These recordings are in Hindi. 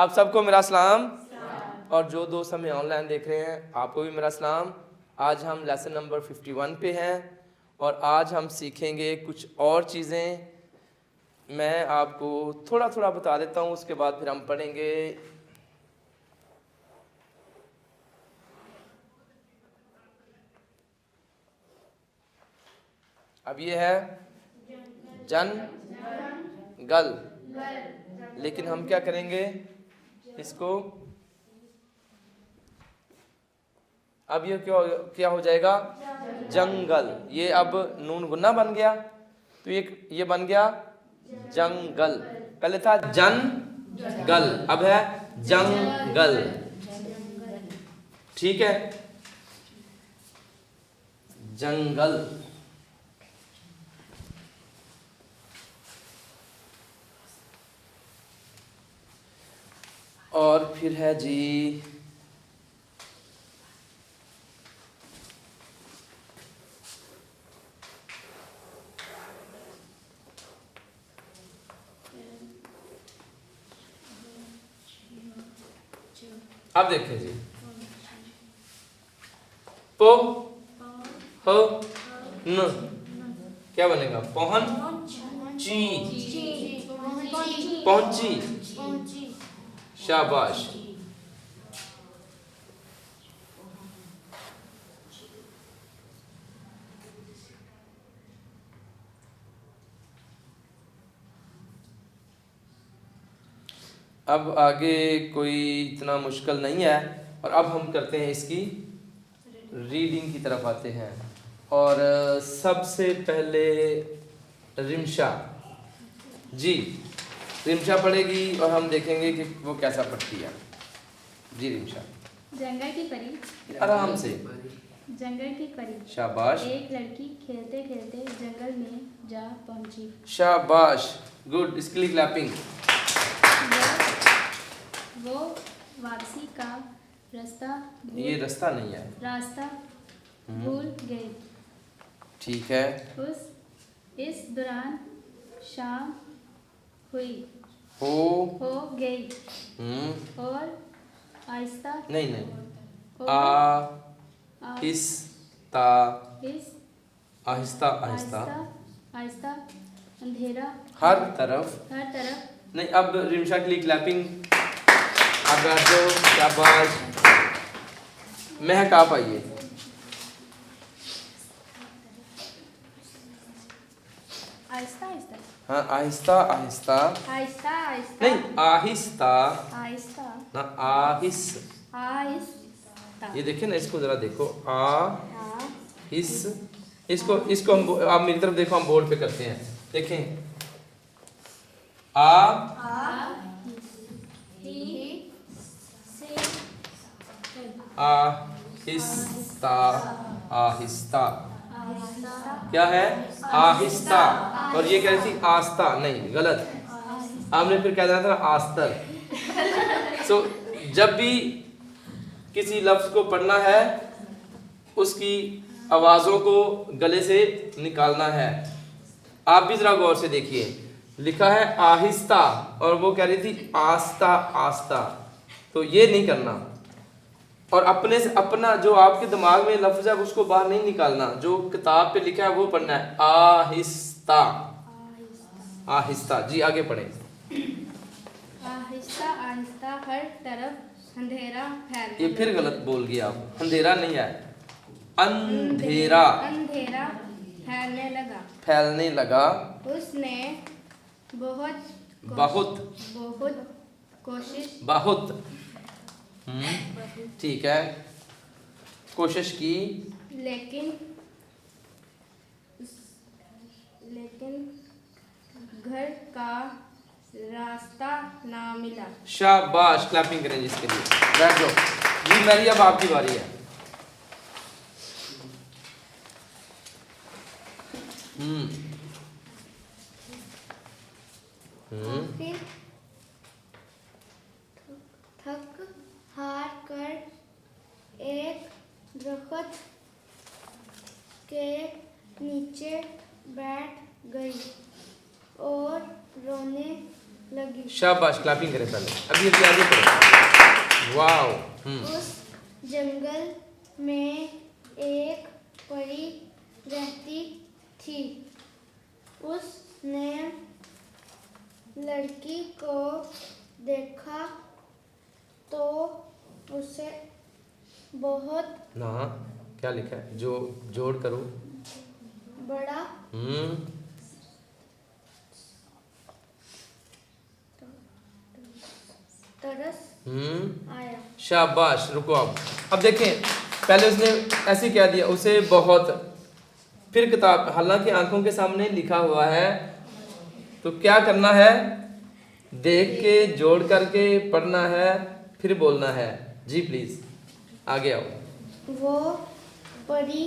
आप सबको मेरा सलाम और जो दोस्त हमें ऑनलाइन देख रहे हैं आपको भी मेरा सलाम। आज हम लेसन नंबर 51 पे हैं और आज हम सीखेंगे कुछ और चीज़ें। मैं आपको थोड़ा थोड़ा बता देता हूँ, उसके बाद फिर हम पढ़ेंगे। अब ये है जंगल, लेकिन हम क्या करेंगे इसको, अब ये क्या हो जाएगा जंगल। ये अब नून गुन्ना बन गया तो ये बन गया जंगल। पहले था जंगल, अब है जंगल। ठीक है, जंगल। और फिर है जी अब देखें जी, पो हो न क्या बनेगा, पहुंची, पहुंची। शाबाश। अब आगे कोई इतना मुश्किल नहीं है और अब हम करते हैं इसकी रीडिंग की तरफ आते हैं। और सबसे पहले रिमशा जी, रिमशा पढ़ेगी और हम देखेंगे कि वो कैसा पढ़ती है। जी रिमशा। जंगल की परी, आराम से। जंगल की परी। शाबाश। एक लड़की खेलते खेलते जंगल में जा पहुंची। शाबाश, गुड, इसके लिए क्लैपिंग। वो वापसी का रास्ता, ये रास्ता नहीं है, रास्ता भूल गई। ठीक है। इस दौरान शाम हुई हो गई और आहिस्ता नहीं आहिस्ता आहिस्ता अंधेरा हर तरफ नहीं। अब रिमशा के लिए क्लैपिंग। अब बैठो, शाबाश। महक आप आइए। आहिस्ता आहिस्ता, हाँ आहिस्ता आहिस्ता आहिस्ता आहिस्ता नहीं, आहिस्ता आहिस्ता ना, आहिस। आहिस्ता। ये देखिए ना, इसको जरा देखो, इसको हम, आप मेरी तरफ देखो, हम बोर्ड पे करते हैं, देखें। आहिस्ता आहिस्ता क्या है, आहिस्ता। और ये कह रही थी आस्था, नहीं, गलत। आपने फिर कह देना था आस्तर। सो जब भी किसी लफ्ज को पढ़ना है उसकी आवाज़ों को गले से निकालना है। आप भी जरा गौर से देखिए, लिखा है आहिस्ता और वो कह रही थी आस्ता आस्ता, तो ये नहीं करना। और अपने से अपना जो आपके दिमाग में लफ्ज है उसको बाहर नहीं निकालना, जो किताब पे लिखा है वो पढ़ना है, आहिस्ता आहिस्ता। जी आगे पढ़ें। आहिस्ता आहिस्ता हर तरफ अंधेरा फैलने, ये फिर गलत बोल गया आप, अंधेरा नहीं है, अंधेरा फैलने लगा। उसने बहुत कोशिश ठीक है, कोशिश की, लेकिन घर का रास्ता ना मिला। शाबाश, क्लैपिंग करें जिसके लिए। बैठ जाओ जी, मेरी अब आपकी बारी है। फिर थक हार कर एक दरख्त के नीचे बैठ गई और रोने लगी। शाबाश, क्लैपिंग करें पहले। अभी अभी आगे करें। वाओ। उस जंगल में एक परी रहती थी। उसने लड़की को देखा तो उसे बहुत ना, क्या लिखा है? जो जोड़ करो। बड़ा तरस आया। शाबाश। रुको अब देखें, पहले उसने ऐसे कह दिया उसे बहुत, फिर किताब, हालांकि आंखों के सामने लिखा हुआ है, तो क्या करना है? देख के जोड़ करके पढ़ना है, फिर बोलना है। जी प्लीज आगे आओ। वो परी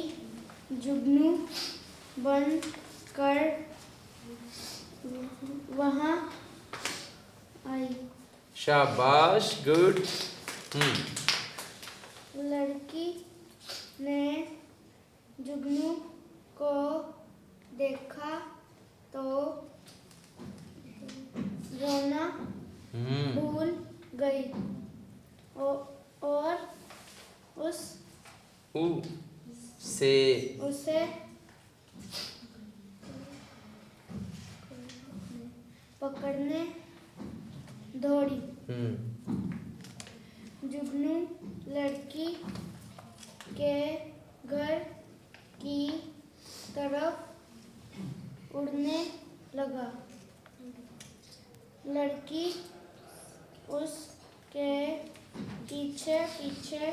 जुगनू बन कर वहाँ आई। शाबाश, गुड। लड़की ने जुगनू को देखा तो रोना भूल गई और उसे पकड़ने दौड़ी। जुगनू लड़की के घर की तरफ उड़ने लगा। लड़की उसके पीछे पीछे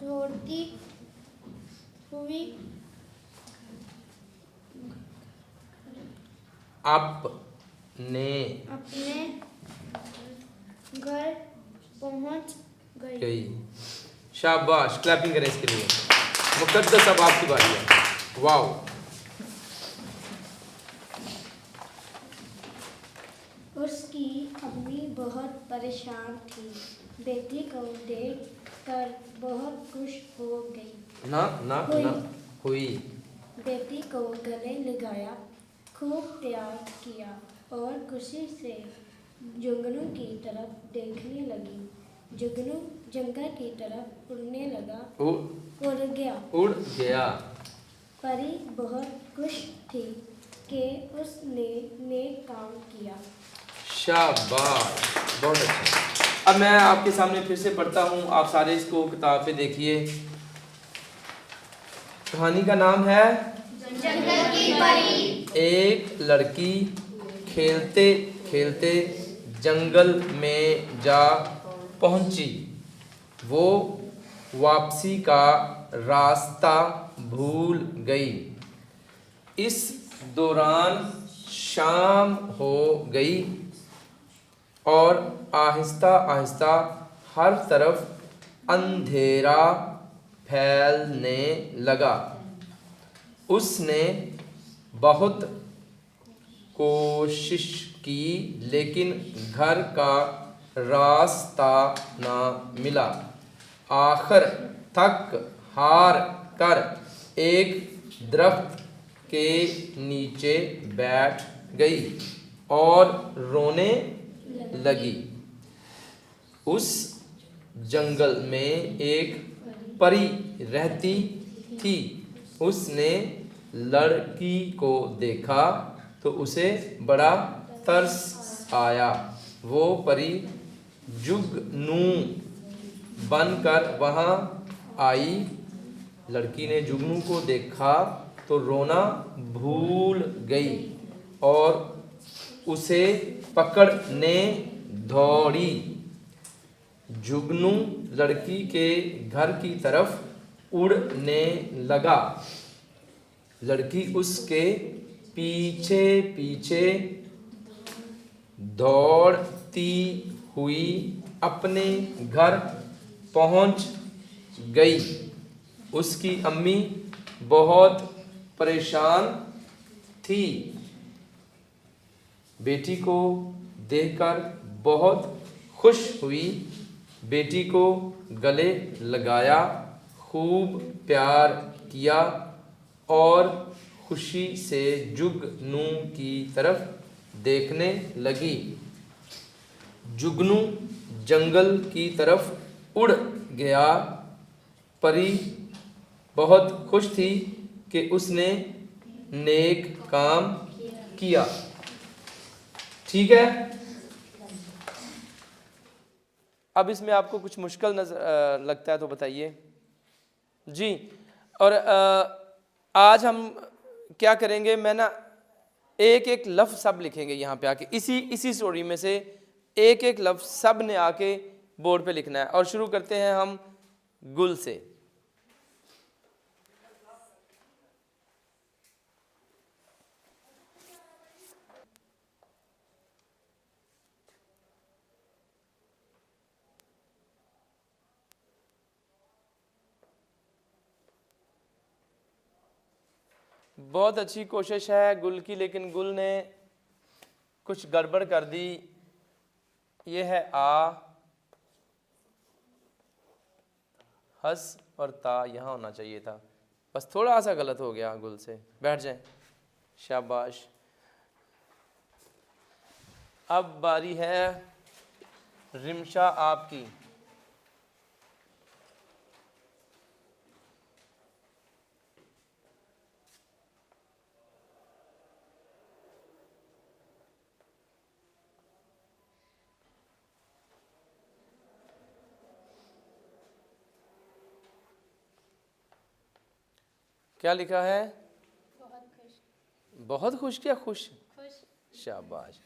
दौड़ती हुई अपने घर पहुंच गई। शाबाश, क्लैपिंग करें इसके लिए। मुकद्दस, अब आपकी बारी है। वाओ। उसकी अम्मी बहुत परेशान थी। बेटी को देखकर बहुत खुश हो गई। ना हुई। बेटी को गले लगाया, खूब प्यार किया और खुशी से जुगनू की तरफ देखने लगी। जुगनू जंगल की तरफ उड़ने लगा। उड़ गया। परी बहुत खुश थी कि उसने नेक काम किया। शाबाश, बहुत अच्छा। अब मैं आपके सामने फिर से पढ़ता हूँ, आप सारे इसको किताब पे देखिए। कहानी का नाम है जंगल की परी। एक लड़की खेलते खेलते जंगल में जा पहुंची। वो वापसी का रास्ता भूल गई। इस दौरान शाम हो गई और आहिस्ता आहिस्ता हर तरफ अंधेरा फैलने लगा। उसने बहुत कोशिश की लेकिन घर का रास्ता ना मिला। आखिर थक हार कर एक दरख्त के नीचे बैठ गई और रोने लगी। उस जंगल में एक परी रहती थी। उसने लड़की को देखा तो उसे बड़ा तरस आया। वो परी जुगनू बनकर वहाँ आई। लड़की ने जुगनू को देखा तो रोना भूल गई और उसे पकड़ने दौड़ी। जुगनू लड़की के घर की तरफ उड़ने लगा। लड़की उसके पीछे पीछे दौड़ती हुई अपने घर पहुंच गई। उसकी अम्मी बहुत परेशान थी। बेटी को देखकर बहुत खुश हुई। बेटी को गले लगाया, खूब प्यार किया और खुशी से जुगनू की तरफ देखने लगी। जुगनू जंगल की तरफ उड़ गया। परी बहुत खुश थी कि उसने नेक काम किया। ठीक है। अब इसमें आपको कुछ मुश्किल नजर लगता है तो बताइए जी। और आज हम क्या करेंगे, मैं ना एक एक लफ्ज़ सब लिखेंगे यहाँ पे आके, इसी स्टोरी में से एक एक लफ्ज़ सब ने आके बोर्ड पे लिखना है। और शुरू करते हैं हम गुल से। बहुत अच्छी कोशिश है गुल की, लेकिन गुल ने कुछ गड़बड़ कर दी। ये है आ, हस और ता यहाँ होना चाहिए था, बस थोड़ा सा गलत हो गया गुल से। बैठ जाएं, शाबाश। अब बारी है रिमशा आपकी। क्या लिखा है? बहुत खुश। क्या खुश? शाबाश।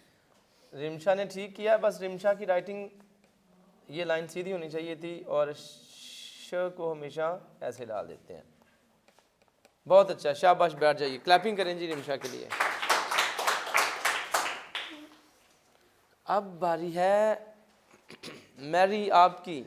रिमशा ने ठीक किया, बस रिमशा की राइटिंग ये लाइन सीधी होनी चाहिए थी और श को हमेशा ऐसे डाल देते हैं। बहुत अच्छा, शाबाश। बैठ जाइए, क्लैपिंग करें जी रिमशा के लिए। अब बारी है मैरी आपकी।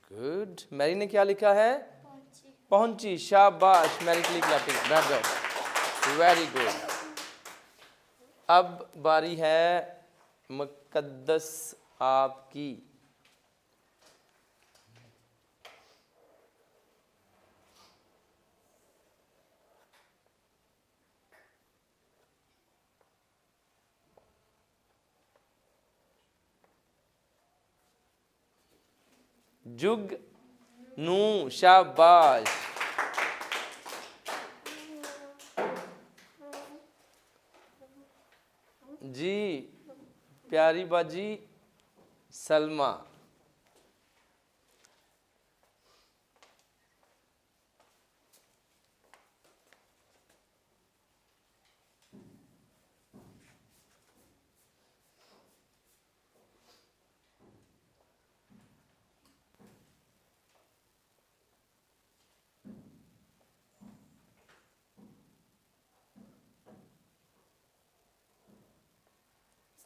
गुड। मैरी ने क्या लिखा है? पहुंची। शाबाश, मैरी के लिए क्लैपिंग। बैठ जाओ, वेरी गुड। अब बारी है मुकद्दस आपकी। जुग नू। शाबाश। जी, प्यारी बाजी सलमा।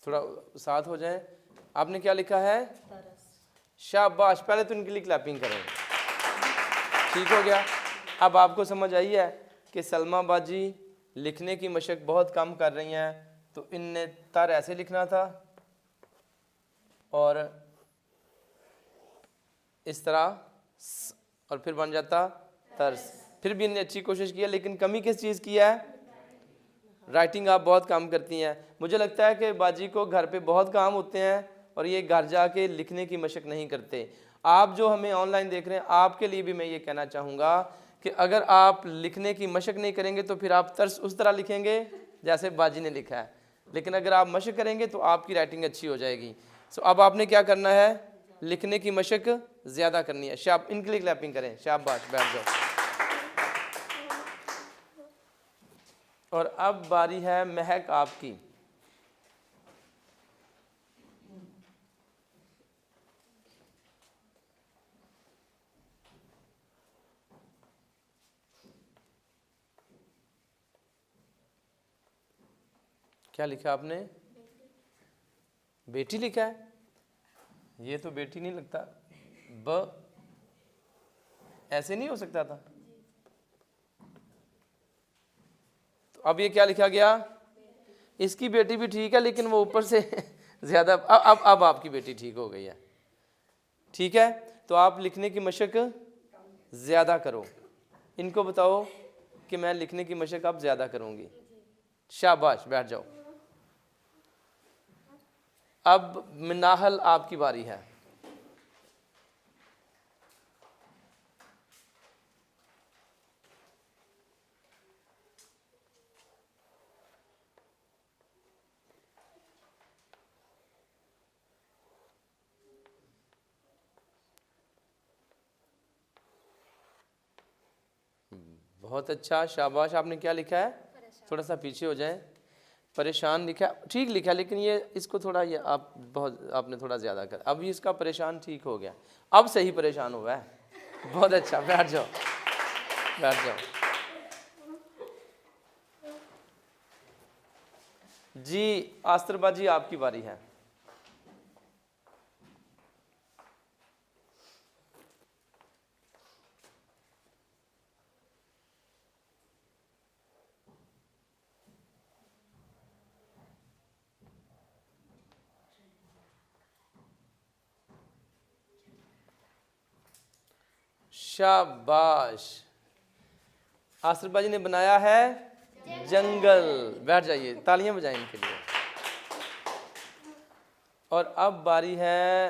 थोड़ा साथ हो जाए। आपने क्या लिखा है? शाबाश। पहले तो इनके लिए क्लैपिंग करें। ठीक हो गया। अब आपको समझ आई है कि सलमा बाजी लिखने की मशक बहुत कम कर रही हैं, तो इनने तर ऐसे लिखना था और इस तरह, और फिर बन जाता तर्स। फिर भी इनने अच्छी कोशिश की है, लेकिन कमी किस चीज़ की है? राइटिंग आप बहुत काम करती हैं। मुझे लगता है कि बाजी को घर पे बहुत काम होते हैं और ये घर जाके लिखने की मशक नहीं करते। आप जो हमें ऑनलाइन देख रहे हैं, आपके लिए भी मैं ये कहना चाहूँगा कि अगर आप लिखने की मशक नहीं करेंगे तो फिर आप तर्स उस तरह लिखेंगे जैसे बाजी ने लिखा है, लेकिन अगर आप मशक करेंगे तो आपकी राइटिंग अच्छी हो जाएगी। सो अब आपने क्या करना है? लिखने की मशक ज़्यादा करनी है। शाब, इनके लिए क्लैपिंग करें। शाबाश, बैठ जाओ। और अब बारी है महक आपकी। क्या लिखा आपने? बेटी लिखा है। ये तो बेटी नहीं लगता। ब ऐसे नहीं हो सकता था। अब ये क्या लिखा गया, इसकी बेटी भी ठीक है लेकिन वो ऊपर से ज़्यादा, अब आपकी बेटी ठीक हो गई है। ठीक है, तो आप लिखने की मशक ज़्यादा करो। इनको बताओ कि मैं लिखने की मशक अब ज़्यादा करूँगी। शाबाश, बैठ जाओ। अब मिनाहल आपकी बारी है। बहुत अच्छा, शाबाश। आपने क्या लिखा है, थोड़ा सा पीछे हो जाए। परेशान लिखा, ठीक लिखा, लेकिन ये इसको थोड़ा, ये आप बहुत, आपने थोड़ा ज़्यादा कर। अब ये इसका परेशान ठीक हो गया, अब सही परेशान हुआ है। बहुत अच्छा, बैठ जाओ, बैठ जाओ जी। आस्त्रबा जी, आपकी बारी है। शाबाश, आस्त्रबा जी ने बनाया है जंगल। बैठ जाइए, तालियां बजाएं इनके लिए। और अब बारी है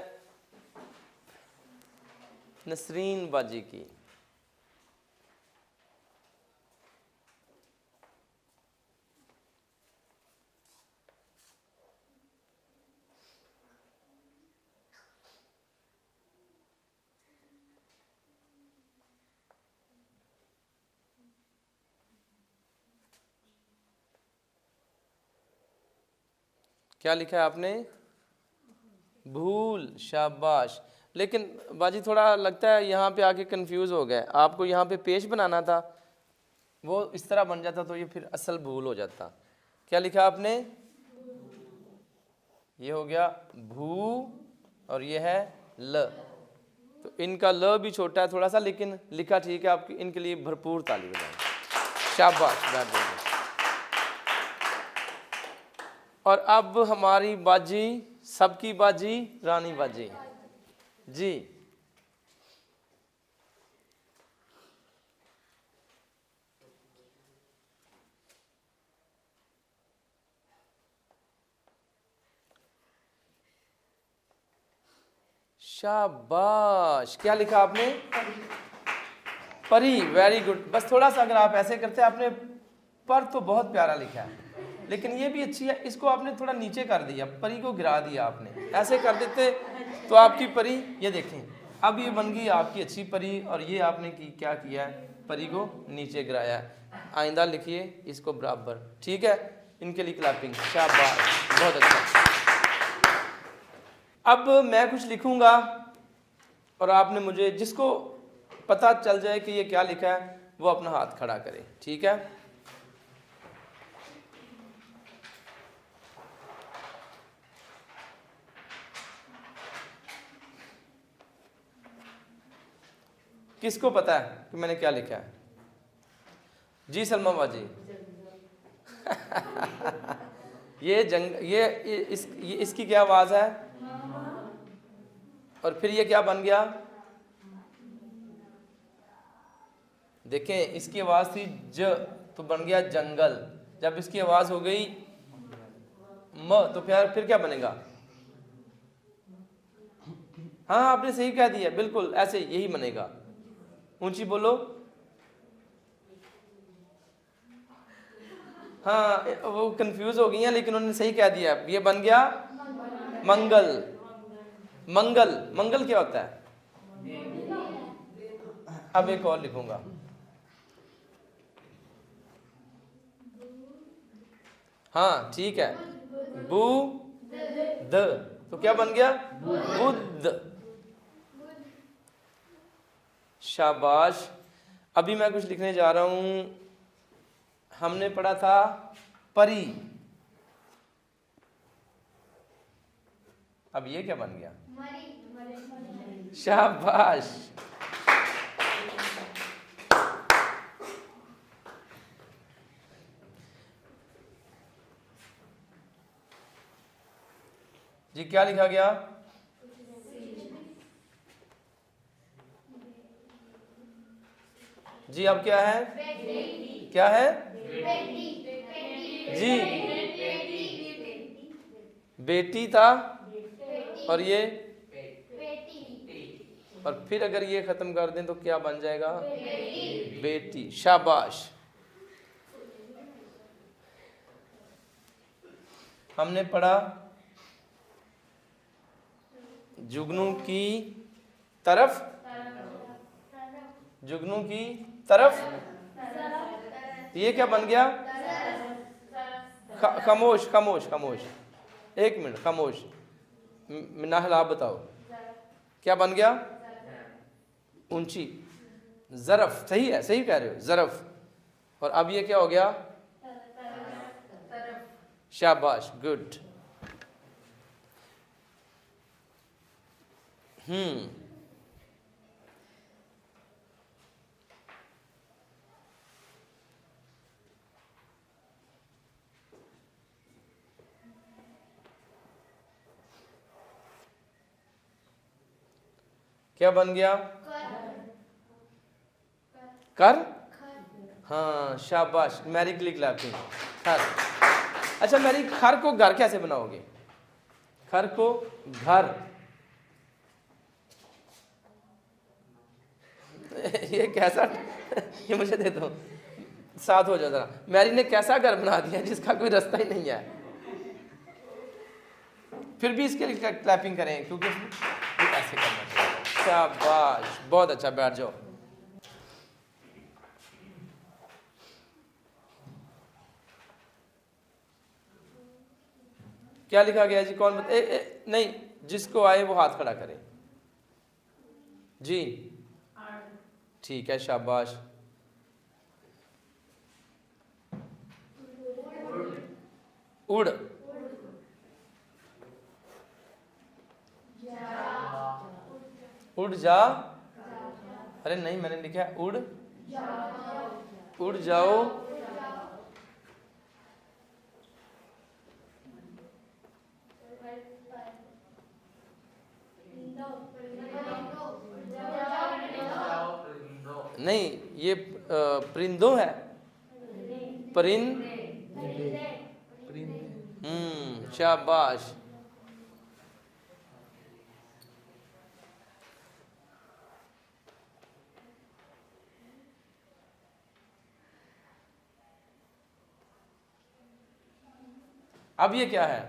नसरीन बाजी की। क्या लिखा है आपने, भूल। शाबाश, लेकिन बाजी थोड़ा लगता है यहाँ पे आके कंफ्यूज हो गए। आपको यहाँ पे पेश बनाना था, वो इस तरह बन जाता तो ये फिर असल भूल हो जाता। क्या लिखा आपने, ये हो गया भू और ये है ल। तो इनका ल भी छोटा है थोड़ा सा, लेकिन लिखा ठीक है। आपकी इनके लिए भरपूर ताली बजाएं। शाबाश, बैठ जाइए। और अब हमारी बाजी, सबकी बाजी, रानी बाजी जी। शाबाश, क्या लिखा आपने, परी। Very good. बस थोड़ा सा अगर आप ऐसे करते, आपने पर तो बहुत प्यारा लिखा है, लेकिन ये भी अच्छी है। इसको आपने थोड़ा नीचे कर दिया, परी को गिरा दिया आपने। ऐसे कर देते तो आपकी परी, ये देखें, अब ये बन गई आपकी अच्छी परी। और ये आपने क्या किया है, परी को नीचे गिराया है। आइंदा लिखिए इसको बराबर, ठीक है। इनके लिए क्लैपिंग। शाबाश, बहुत अच्छा। अब मैं कुछ लिखूंगा और आपने मुझे, जिसको पता चल जाए कि ये क्या लिखा है, वो अपना हाथ खड़ा करे, ठीक है। किसको पता है कि मैंने क्या लिखा है? जी सलमा बाजी। ये इसकी क्या आवाज है? और फिर ये क्या बन गया? देखें, इसकी आवाज थी ज, तो बन गया जंगल। जब इसकी आवाज हो गई म, तो फिर क्या बनेगा? हाँ, आपने सही कह दिया, बिल्कुल ऐसे यही बनेगा। ऊंची बोलो। हाँ, वो कंफ्यूज हो गई हैं, लेकिन उन्होंने सही कह दिया। ये बन गया मंगल। मंगल, मंगल क्या होता है? अब एक और लिखूंगा। हाँ ठीक है, बुध, तो क्या बन गया? बुद्ध। शाबाश। अभी मैं कुछ लिखने जा रहा हूं। हमने पढ़ा था परी, अब ये क्या बन गया? शाबाश। जी क्या लिखा गया? जी अब क्या है? क्या है जी? बेटी था और ये, और फिर अगर ये खत्म कर दें तो क्या बन जाएगा? बेटी। शाबाश। हमने पढ़ा जुगनू की तरफ, जुगनू की तरफ, ये क्या बन गया? खामोश खामोश खामोश, एक मिनट खामोश। मिनाहल आप बताओ क्या बन गया? ऊंची। जरफ, सही है, सही कह रहे हो, जरफ। और अब ये क्या हो गया? शाबाश, गुड। क्या बन गया? कर। हाँ शाबाश, मैरी के लिए क्लैपिंग। खर। अच्छा मैरी, खर को घर कैसे बनाओगे? खर को घर ये कैसा ये मुझे दे दो, साथ हो जाओ जरा। मैरी ने कैसा घर बना दिया जिसका कोई रास्ता ही नहीं है। फिर भी इसके लिए क्लैपिंग करें क्योंकि ऐसे करना चाहिए। शाबाश, बहुत अच्छा, बैठ जाओ। क्या लिखा गया जी? कौन नहीं, जिसको आए वो हाथ खड़ा करे जी। ठीक है, शाबाश। उड़, उड़ जा। अरे नहीं, मैंने लिखा है उड़, उड़ जाओ। नहीं, ये परिंदों है, परिंद। शाबाश। अब ये क्या है?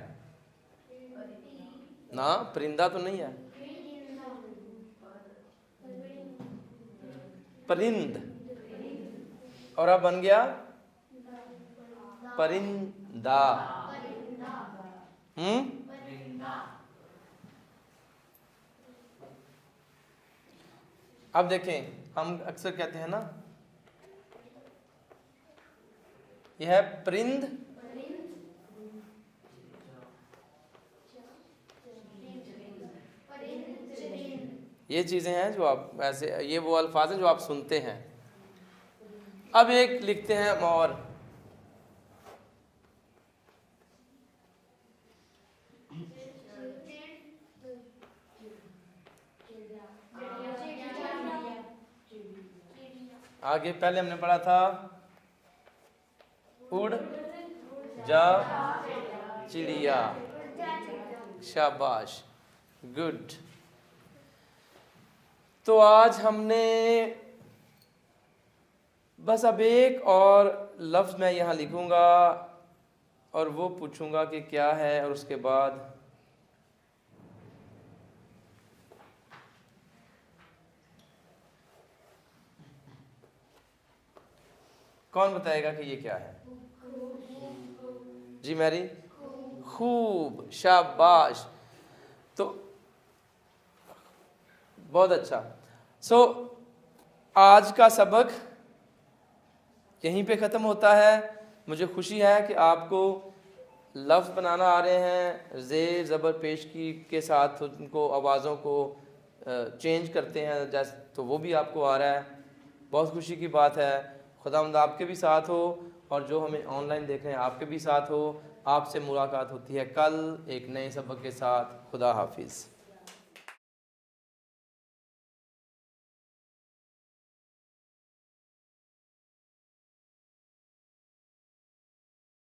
ना, परिंदा तो नहीं है, परिंद। और अब बन गया परिंदा। अब देखें, हम अक्सर कहते हैं ना, यह है परिंद, ये चीजें हैं जो आप ऐसे, ये वो अल्फाज हैं जो आप सुनते हैं। अब एक लिखते हैं और, आगे पहले हमने पढ़ा था उड़ जा चिड़िया। शाबाश, गुड। तो आज हमने बस अब एक और लफ्ज़ मैं यहाँ लिखूँगा और वो पूछूँगा कि क्या है, और उसके बाद कौन बताएगा कि ये क्या है? जी मैरी? खूब, शाबाश। तो बहुत अच्छा। आज का सबक यहीं पे ख़त्म होता है। मुझे खुशी है कि आपको लफ्ज़ बनाना आ रहे हैं, ज़ेर ज़बर पेश की के साथ उनको आवाज़ों को चेंज करते हैं जैसे, तो वो भी आपको आ रहा है। बहुत खुशी की बात है। खुदावंद आपके भी साथ हो और जो हमें ऑनलाइन देख रहे हैं आपके भी साथ हो। आपसे मुलाकात होती है कल एक नए सबक के साथ। खुदा हाफिज़।